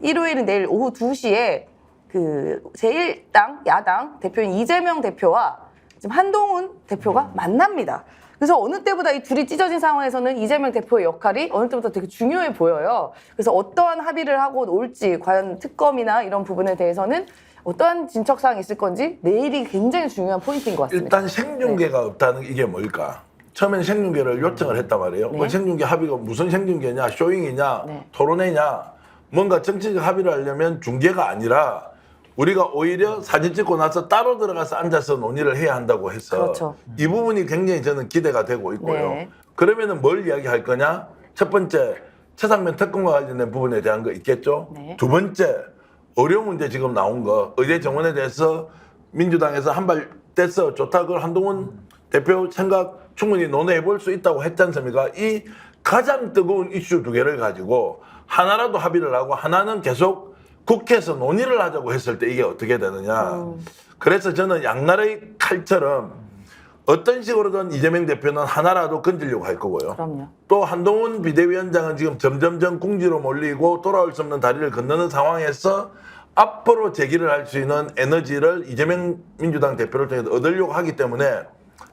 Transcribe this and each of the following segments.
일요일은 내일 오후 2시에 그 제1당 야당 대표인 이재명 대표와 지금 한동훈 대표가 만납니다. 그래서 어느 때보다 이 둘이 찢어진 상황에서는 이재명 대표의 역할이 어느 때보다 되게 중요해 보여요. 그래서 어떠한 합의를 하고 올지, 과연 특검이나 이런 부분에 대해서는 어떠한 진척사항이 있을 건지 내일이 굉장히 중요한 포인트인 것 같습니다. 일단 생중계가 없다는 이게 뭘까? 처음엔 생중계를 요청을 했단 말이에요. 네. 그 생중계 합의가 무슨 생중계냐, 쇼잉이냐, 네. 토론회냐, 뭔가 정치적 합의를 하려면 중계가 아니라 우리가 오히려 사진 찍고 나서 따로 들어가서 앉아서 논의를 해야 한다고 해서 그렇죠. 이 부분이 굉장히 저는 기대가 되고 있고요. 네. 그러면은 뭘 이야기할 거냐? 첫 번째, 최상면 특검과 관련된 부분에 대한 거 있겠죠? 네. 두 번째, 의료 문제 지금 나온 거, 의대 정원에 대해서 민주당에서 한 발 떼서 좋다. 그걸 한동훈 대표 생각 충분히 논의해 볼 수 있다고 했지 않습니까? 이 가장 뜨거운 이슈 두 개를 가지고 하나라도 합의를 하고 하나는 계속 국회에서 논의를 하자고 했을 때 이게 어떻게 되느냐. 그래서 저는 양날의 칼처럼 어떤 식으로든 이재명 대표는 하나라도 건지려고 할 거고요. 그럼요. 또 한동훈 비대위원장은 지금 점점점 궁지로 몰리고 돌아올 수 없는 다리를 건너는 상황에서 앞으로 제기를 할 수 있는 에너지를 이재명 민주당 대표를 통해서 얻으려고 하기 때문에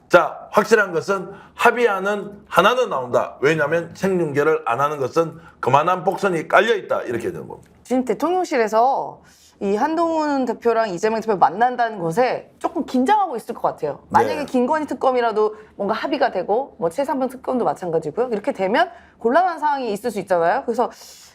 자, 확실한 것은 합의안은 하나는 나온다. 왜냐하면 생중계를 안 하는 것은 그만한 복선이 깔려있다. 이렇게 되는 겁니다. 지금 대통령실에서 이 한동훈 대표랑 이재명 대표 만난다는 것에 조금 긴장하고 있을 것 같아요. 만약에 네. 김건희 특검이라도 뭔가 합의가 되고 뭐 최상병 특검도 마찬가지고요. 이렇게 되면 곤란한 상황이 있을 수 있잖아요. 그래서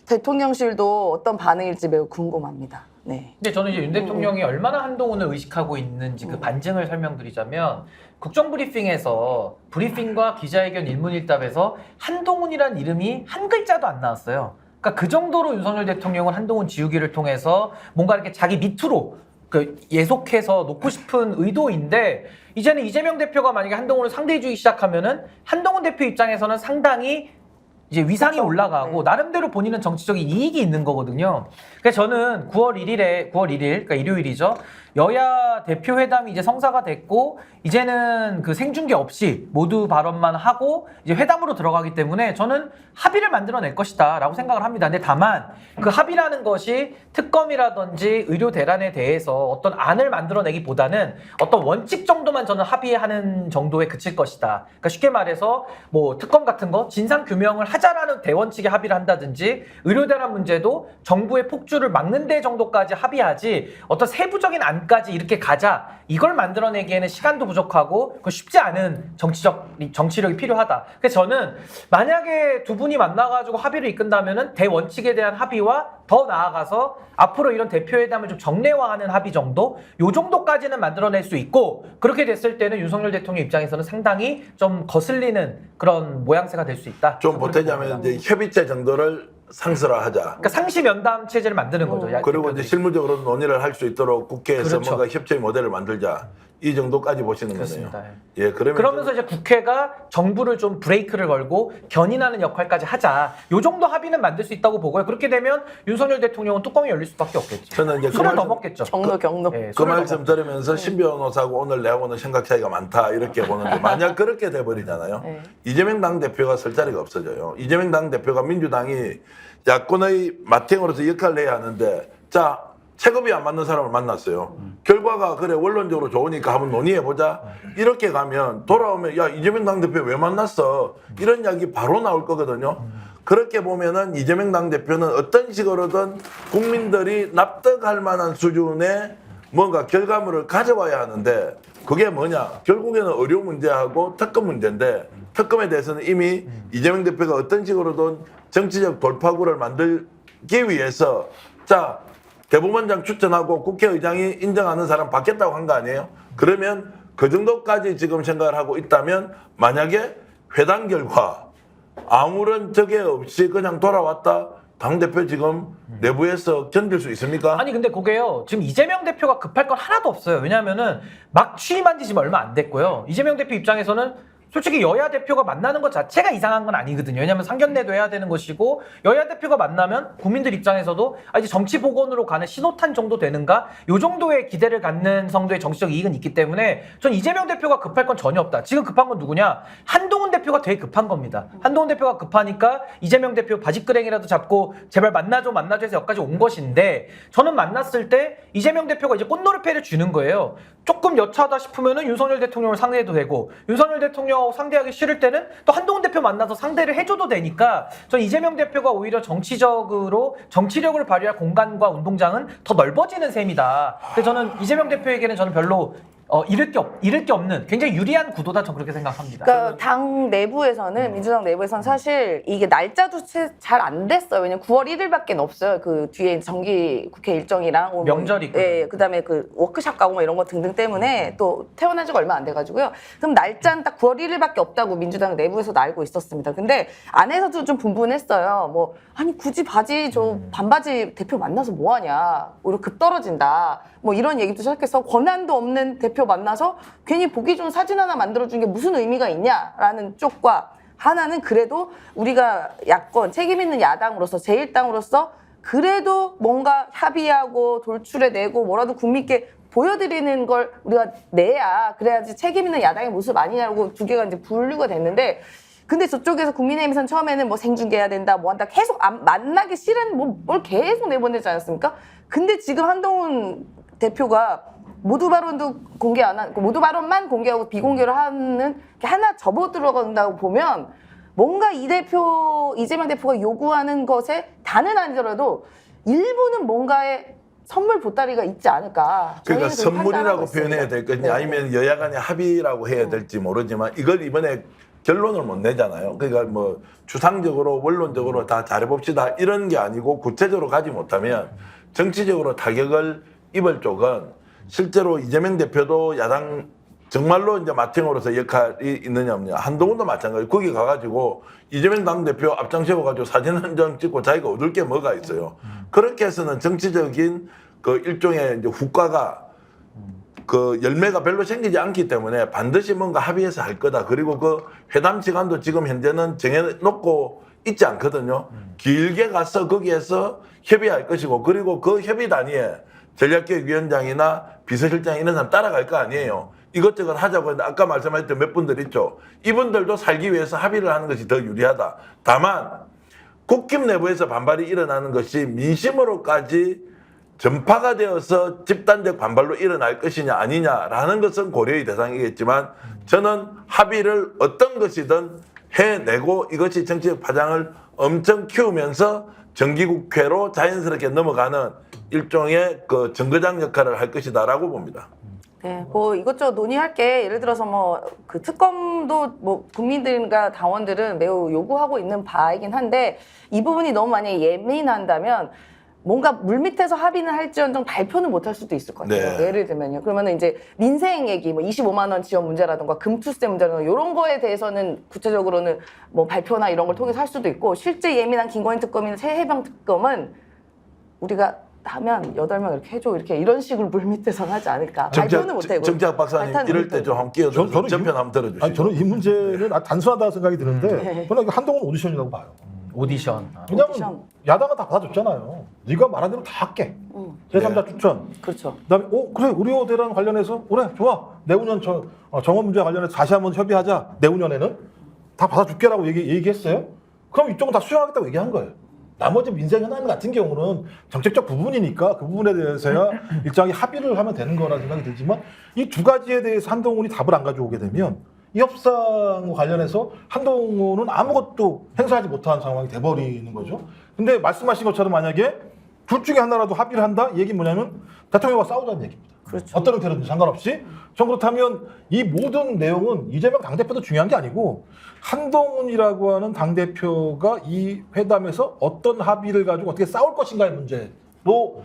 대통령실도 어떤 반응일지 매우 궁금합니다. 네. 근데 저는 이제 윤 대통령이 얼마나 한동훈을 의식하고 있는지 그 반증을 설명드리자면 국정브리핑에서 브리핑과 기자회견 일문일답에서 한동훈이란 이름이 한 글자도 안 나왔어요. 그러니까 그 정도로 윤석열 대통령은 한동훈 지우기를 통해서 뭔가 이렇게 자기 밑으로 그 예속해서 놓고 싶은 의도인데 이제는 이재명 대표가 만약에 한동훈을 상대해주기 시작하면은 한동훈 대표 입장에서는 상당히 이제 위상이 그렇죠. 올라가고 네. 나름대로 본인은 정치적인 이익이 있는 거거든요. 그래서 저는 9월 1일, 그러니까 일요일이죠. 여야 대표 회담이 이제 성사가 됐고 이제는 그 생중계 없이 모두 발언만 하고 이제 회담으로 들어가기 때문에 저는 합의를 만들어낼 것이다라고 생각을 합니다. 근데 다만 그 합의라는 것이 특검이라든지 의료 대란에 대해서 어떤 안을 만들어내기보다는 어떤 원칙 정도만 저는 합의하는 정도에 그칠 것이다. 그러니까 쉽게 말해서 뭐 특검 같은 거 진상 규명을 하자라는 대원칙에 합의를 한다든지 의료 대란 문제도 정부의 폭주를 막는 데 정도까지 합의하지 어떤 세부적인 안까지 이렇게 가자 이걸 만들어내기에는 시간도 부족하고 그 쉽지 않은 정치력이 필요하다. 그래서 저는 만약에 두 분이 만나가지고 합의를 이끈다면은 대원칙에 대한 합의와 더 나아가서 앞으로 이런 대표회담을 좀 정례화하는 합의 정도 요 정도까지는 만들어낼 수 있고 그렇게 됐을 때는 윤석열 대통령 입장에서는 상당히 좀 거슬리는 그런 모양새가 될 수 있다. 좀 보태자면 이제 협의체 정도를 상설화하자. 그러니까 상시 면담 체제를 만드는 거죠. 그리고 이제 실무적으로 논의를 할 수 있도록 국회에서 그렇죠. 뭔가 협치의 모델을 만들자. 이 정도까지 보시는 그렇습니다. 거네요. 예, 그러면서 이제 국회가 정부를 좀 브레이크를 걸고 견인하는 역할까지 하자. 요 정도 합의는 만들 수 있다고 보고요. 그렇게 되면 윤석열 대통령은 뚜껑이 열릴 수밖에 없겠지. 저는 이제 술을 더 먹겠죠. 경로. 예, 그 술을 더 말씀 먹겠죠. 들으면서 신 변호사하고 오늘 내하고는 생각 차이가 많다 이렇게 보는데 만약 그렇게 돼버리잖아요. 네. 이재명 당대표가 설 자리가 없어져요. 이재명 당대표가 민주당이 야권의 맏형으로서 역할을 해야 하는데 자 체급이 안 맞는 사람을 만났어요. 결과가 그래 원론적으로 좋으니까 한번 논의해보자. 이렇게 가면 돌아오면 야 이재명 당대표 왜 만났어? 이런 이야기 바로 나올 거거든요. 그렇게 보면은 이재명 당대표는 어떤 식으로든 국민들이 납득할 만한 수준의 뭔가 결과물을 가져와야 하는데 그게 뭐냐? 결국에는 의료 문제하고 특검 문제인데 특검에 대해서는 이미 이재명 대표가 어떤 식으로든 정치적 돌파구를 만들기 위해서 자 대법원장 추천하고 국회의장이 인정하는 사람 받겠다고 한 거 아니에요? 그러면 그 정도까지 지금 생각을 하고 있다면 만약에 회담 결과 아무런 적에 없이 그냥 돌아왔다? 당대표 지금 내부에서 견딜 수 있습니까? 아니 근데 그게요. 지금 이재명 대표가 급할 건 하나도 없어요. 왜냐하면은 막 취임한 지 지금 얼마 안 됐고요. 이재명 대표 입장에서는 솔직히 여야 대표가 만나는 것 자체가 이상한 건 아니거든요. 왜냐하면 상견례도 해야 되는 것이고 여야 대표가 만나면 국민들 입장에서도 이제 정치 복원으로 가는 신호탄 정도 되는가? 요 정도의 기대를 갖는 정도의 정치적 이익은 있기 때문에 전 이재명 대표가 급할 건 전혀 없다. 지금 급한 건 누구냐? 한동훈 대표가 되게 급한 겁니다. 한동훈 대표가 급하니까 이재명 대표 바지끄랭이라도 잡고 제발 만나줘 해서 여기까지 온 것인데 저는 만났을 때 이재명 대표가 이제 꽃놀이패를 주는 거예요. 조금 여차하다 싶으면은 윤석열 대통령을 상대해도 되고 윤석열 대통령 상대하기 싫을 때는 또 한동훈 대표 만나서 상대를 해줘도 되니까 전 이재명 대표가 오히려 정치적으로 정치력을 발휘할 공간과 운동장은 더 넓어지는 셈이다. 그래서 저는 이재명 대표에게는 저는 별로 잃을 게 없는 굉장히 유리한 구도다 저는 그렇게 생각합니다. 그러니까 당 내부에서는 민주당 내부에서는 사실 이게 날짜도 잘 안 됐어요. 왜냐면 9월 1일밖에 없어요. 그 뒤에 정기 국회 일정이랑 명절이 있거든요. 예, 그다음에 그 워크숍 가고 뭐 이런 거 등등 때문에 또 태어난 지가 얼마 안 돼가지고요. 그럼 날짜는 딱 9월 1일밖에 없다고 민주당 내부에서도 알고 있었습니다. 근데 안에서도 좀 분분했어요. 뭐 아니 굳이 바지 저 반바지 대표 만나서 뭐 하냐? 오히려 급 떨어진다. 뭐 이런 얘기도 시작해서 권한도 없는 대표 만나서 괜히 보기 좋은 사진 하나 만들어준 게 무슨 의미가 있냐라는 쪽과 하나는 그래도 우리가 야권 책임 있는 야당으로서 제1당으로서 그래도 뭔가 협의하고 돌출해내고 뭐라도 국민께 보여드리는 걸 우리가 내야 그래야지 책임 있는 야당의 모습 아니냐고 두 개가 이제 분류가 됐는데 근데 저쪽에서 국민의힘에서는 처음에는 뭐 생중계해야 된다 뭐 한다 계속 만나기 싫은 뭘 계속 내보내지 않았습니까? 근데 지금 한동훈 대표가 모두 발언도 공개 안 하고 모두 발언만 공개하고 비공개로 하는 게 하나 접어 들어간다고 보면 뭔가 이재명 대표가 요구하는 것에 다는 아니더라도 일부는 뭔가의 선물 보따리가 있지 않을까. 그러니까 저희는 그렇게 선물이라고 판단하고 표현해야 있습니다. 될 건지 네. 아니면 여야 간의 합의라고 해야 될지 모르지만 이걸 이번에 결론을 못 내잖아요. 그러니까 뭐 추상적으로 원론적으로 다 잘해봅시다 이런 게 아니고 구체적으로 가지 못하면 정치적으로 타격을 입을 쪽은 실제로 이재명 대표도 야당 정말로 이제 마탱으로서 역할이 있느냐 없느냐 한동훈도 마찬가지 거기 가가지고 이재명 당대표 앞장 세워가지고 사진 한 장 찍고 자기가 얻을 게 뭐가 있어요. 그렇게 해서는 정치적인 그 일종의 이제 후과가 그 열매가 별로 생기지 않기 때문에 반드시 뭔가 합의해서 할 거다. 그리고 그 회담 시간도 지금 현재는 정해놓고 있지 않거든요. 길게 가서 거기에서 협의할 것이고 그리고 그 협의 단위에 전략기획위원장이나 비서실장 이런 사람 따라갈 거 아니에요. 이것저것 하자고 했는데 아까 말씀하셨던 몇 분들 있죠. 이분들도 살기 위해서 합의를 하는 것이 더 유리하다. 다만 국힘 내부에서 반발이 일어나는 것이 민심으로까지 전파가 되어서 집단적 반발로 일어날 것이냐 아니냐라는 것은 고려의 대상이겠지만 저는 합의를 어떤 것이든 해내고 이것이 정치적 파장을 엄청 키우면서 정기국회로 자연스럽게 넘어가는 일종의 그 정거장 역할을 할 것이다라고 봅니다. 네, 뭐 이것저것 논의할 게 예를 들어서 뭐 그 특검도 뭐 국민들과 당원들은 매우 요구하고 있는 바이긴 한데 이 부분이 너무 만약에 예민한다면 뭔가 물밑에서 합의는 할지언정 발표는 못할 수도 있을 것 같아요. 네. 예를 들면요. 그러면은 이제 민생 얘기, 뭐 25만 원 지원 문제라든가 금투세 문제라든가 이런 거에 대해서는 구체적으로는 뭐 발표나 이런 걸 통해서 할 수도 있고 실제 예민한 김건희 특검이나 최혜병 특검은 우리가 하면 8명 이렇게 해줘 이렇게 이런 식으로 물밑에서는 하지 않을까. 발표는 못하고. 정작 박사님 이럴 때 좀 한번 끼어들어서 전편 한번 들어주시죠. 아니, 저는 이 문제는 단순하다고 생각이 드는데 네. 저는 이거 한동훈 오디션이라고 봐요. 오디션. 왜냐면 오디션. 야당은 다 받아줬잖아요. 네가 말한 대로 다 할게. 제3자 추천. 그렇죠. 그다음에 그래 의료대란 관련해서 그래 좋아 내후년 정원 문제 관련해서 다시 한번 협의하자. 내후년에는 다 받아줄게라고 얘기했어요. 그럼 이쪽은 다 수용하겠다고 얘기한 거예요. 나머지 민생 현안 같은 경우는 정책적 부분이니까 그 부분에 대해서야 일정하게 합의를 하면 되는 거라 생각이 들지만 이 두 가지에 대해서 한동훈이 답을 안 가져오게 되면 이 협상과 관련해서 한동훈은 아무것도 행사하지 못한 상황이 돼버리는 거죠. 근데 말씀하신 것처럼 만약에 둘 중에 하나라도 합의를 한다? 이 얘기는 뭐냐면 대통령과 싸우자는 얘기입니다. 그렇죠. 어떤 형태로든 상관없이. 전 그렇다면 이 모든 내용은 이재명 당대표도 중요한 게 아니고 한동훈이라고 하는 당대표가 이 회담에서 어떤 합의를 가지고 어떻게 싸울 것인가의 문제로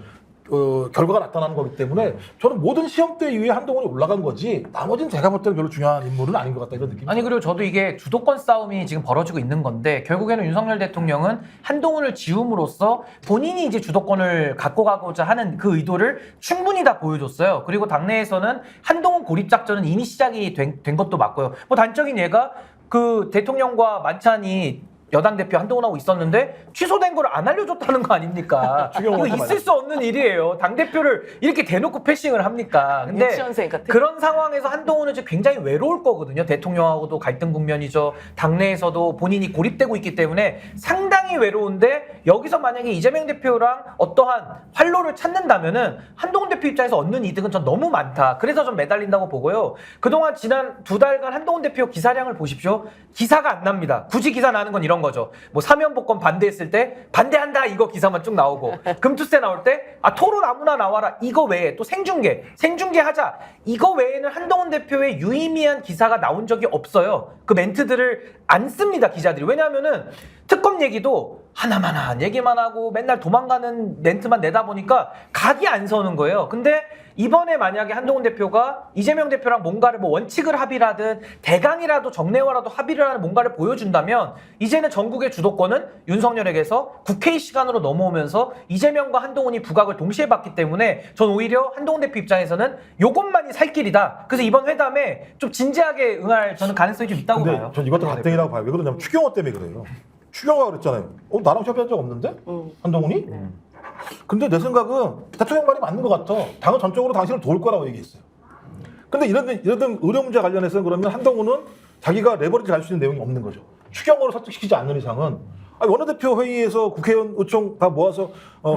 결과가 나타나는 거기 때문에 저는 모든 시험대 이후에 한동훈이 올라간 거지 나머지는 제가 볼 때는 별로 중요한 인물은 아닌 것 같다 이런 느낌이. 아니 그리고 저도 이게 주도권 싸움이 지금 벌어지고 있는 건데 결국에는 윤석열 대통령은 한동훈을 지움으로써 본인이 이제 주도권을 갖고 가고자 하는 그 의도를 충분히 다 보여줬어요. 그리고 당내에서는 한동훈 고립 작전은 이미 시작이 된 것도 맞고요. 뭐 단적인 예가 그 대통령과 만찬이 여당 대표 한동훈하고 있었는데 취소된 걸 안 알려줬다는 거 아닙니까? 이거 있을 수 없는 일이에요. 당 대표를 이렇게 대놓고 패싱을 합니까? 근데 유치원생 같은. 그런 상황에서 한동훈은 이제 굉장히 외로울 거거든요. 대통령하고도 갈등 국면이죠. 당내에서도 본인이 고립되고 있기 때문에 상당히 외로운데 여기서 만약에 이재명 대표랑 어떠한 활로를 찾는다면은 한동훈 대표 입장에서 얻는 이득은 전 너무 많다. 그래서 좀 매달린다고 보고요. 그동안 지난 2달간 한동훈 대표 기사량을 보십시오. 기사가 안 납니다. 굳이 기사 나는 건 이런 거죠. 뭐 사면복권 반대했을 때 반대한다 이거 기사만 쭉 나오고 금투세 나올 때 토론 아무나 나와라 이거 외에 또 생중계 하자 이거 외에는 한동훈 대표의 유의미한 기사가 나온 적이 없어요. 그 멘트들을 안 씁니다 기자들이. 왜냐하면은 특검 얘기도 하나만 얘기만 하고 맨날 도망가는 멘트만 내다 보니까 각이 안 서는 거예요. 근데 이번에 만약에 한동훈 대표가 이재명 대표랑 뭔가를 뭐 원칙을 합의라든 대강이라도 정례화라도 합의를 하는 뭔가를 보여준다면 이제는 전국의 주도권은 윤석열에게서 국회의 시간으로 넘어오면서 이재명과 한동훈이 부각을 동시에 받기 때문에 전 오히려 한동훈 대표 입장에서는 요것만이 살 길이다. 그래서 이번 회담에 좀 진지하게 응할 저는 가능성이 좀 있다고 근데 봐요. 전 이것도 가뜩이라고 봐요. 왜 그러냐면 추경호 때문에 그래요. 추경호가 그랬잖아요. 나랑 협의한 적 없는데? 한동훈이? 근데 내 생각은 대통령 말이 맞는 것 같아. 당은 전적으로 당신을 도울 거라고 얘기했어요. 근데 이런 의료 문제 관련해서는 그러면 한동훈은 자기가 레버리지 갈 수 있는 내용이 없는 거죠. 추경호를 설득시키지 않는 이상은 원내대표 회의에서 국회의원 의총 다 모아서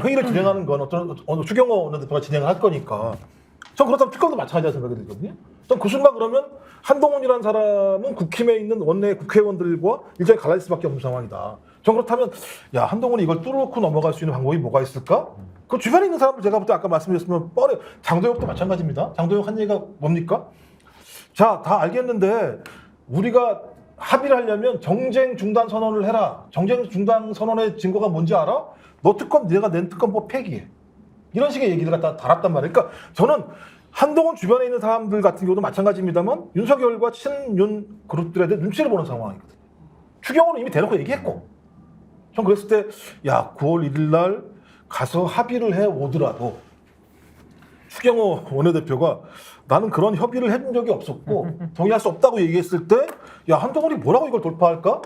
회의를 진행하는 건 어떤 추경호 원내대표가 진행을 할 거니까 전 그렇다면 특검도 마찬가지라 생각이 들거든요. 전 그 순간 그러면 한동훈이라는 사람은 국힘에 있는 원내 국회의원들과 일정히 갈라질 수밖에 없는 상황이다. 전 그렇다면 야 한동훈이 이걸 뚫고 넘어갈 수 있는 방법이 뭐가 있을까? 그 주변에 있는 사람들 제가 볼 때 아까 말씀드렸으면 뻔해. 장도혁도 마찬가지입니다. 장도혁 한 얘기가 뭡니까? 자, 다 알겠는데 우리가 합의를 하려면 정쟁 중단 선언을 해라. 정쟁 중단 선언의 증거가 뭔지 알아? 너 특검 내가 낸 특검법 폐기해. 이런 식의 얘기를 갖다 달았단 말이에요. 그러니까 저는 한동훈 주변에 있는 사람들 같은 경우도 마찬가지입니다만 윤석열과 친윤 그룹들에 대해 눈치를 보는 상황이거든요. 추경호는 이미 대놓고 얘기했고 전 그랬을 때 야 9월 1일 날 가서 합의를 해 오더라도 추경호 원내대표가 나는 그런 협의를 해본 적이 없었고 동의할 수 없다고 얘기했을 때 야 한동훈이 뭐라고 이걸 돌파할까?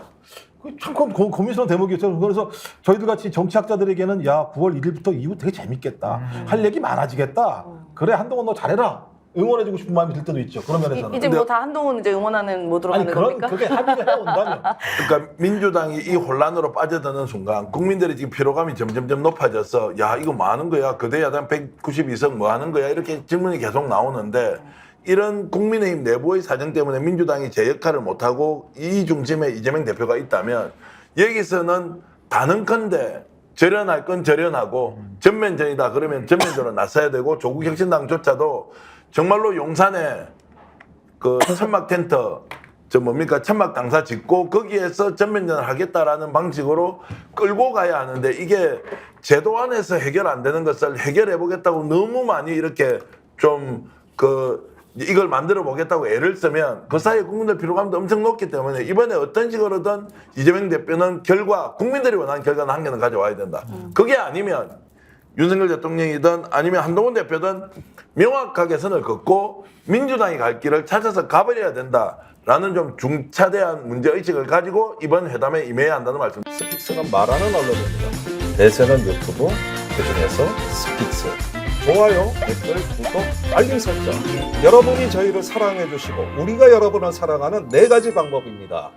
참 고민스러운 대목이었죠. 그래서 저희들 같이 정치학자들에게는 야 9월 1일부터 이후 되게 재밌겠다. 할 얘기 많아지겠다. 그래 한동훈 너 잘해라. 응원해주고 싶은 마음이 들 때도 있죠. 그런 면에서는. 이제 뭐 다 한동훈 이제 응원하는 모드로 가는 겁니까? 그게 합의를 해온다면. 그러니까 민주당이 이 혼란으로 빠져드는 순간 국민들이 지금 피로감이 점점점 높아져서 야 이거 뭐 하는 거야? 거대 야당 192석 뭐 하는 거야? 이렇게 질문이 계속 나오는데 이런 국민의힘 내부의 사정 때문에 민주당이 제 역할을 못하고 이 중심에 이재명 대표가 있다면 여기서는 단언컨대 절연할 건 절연하고 전면전이다 그러면 전면전으로 나서야 되고 조국혁신당조차도 정말로 용산에 그 천막 텐트 천막 당사 짓고 거기에서 전면전을 하겠다라는 방식으로 끌고 가야 하는데 이게 제도 안에서 해결 안 되는 것을 해결해 보겠다고 너무 많이 이렇게 좀 이걸 만들어 보겠다고 애를 쓰면 그 사이에 국민들 피로감도 엄청 높기 때문에 이번에 어떤 식으로든 이재명 대표는 국민들이 원하는 결과는 한 개는 가져와야 된다. 그게 아니면 윤석열 대통령이든 아니면 한동훈 대표든 명확하게 선을 긋고 민주당이 갈 길을 찾아서 가버려야 된다라는 좀 중차대한 문제의식을 가지고 이번 회담에 임해야 한다는 말씀. 스픽스는 말하는 언론입니다. 대세는 유튜브, 그중에서 스픽스. 좋아요, 댓글, 구독, 알림 설정. 여러분이 저희를 사랑해 주시고 우리가 여러분을 사랑하는 4가지 방법입니다.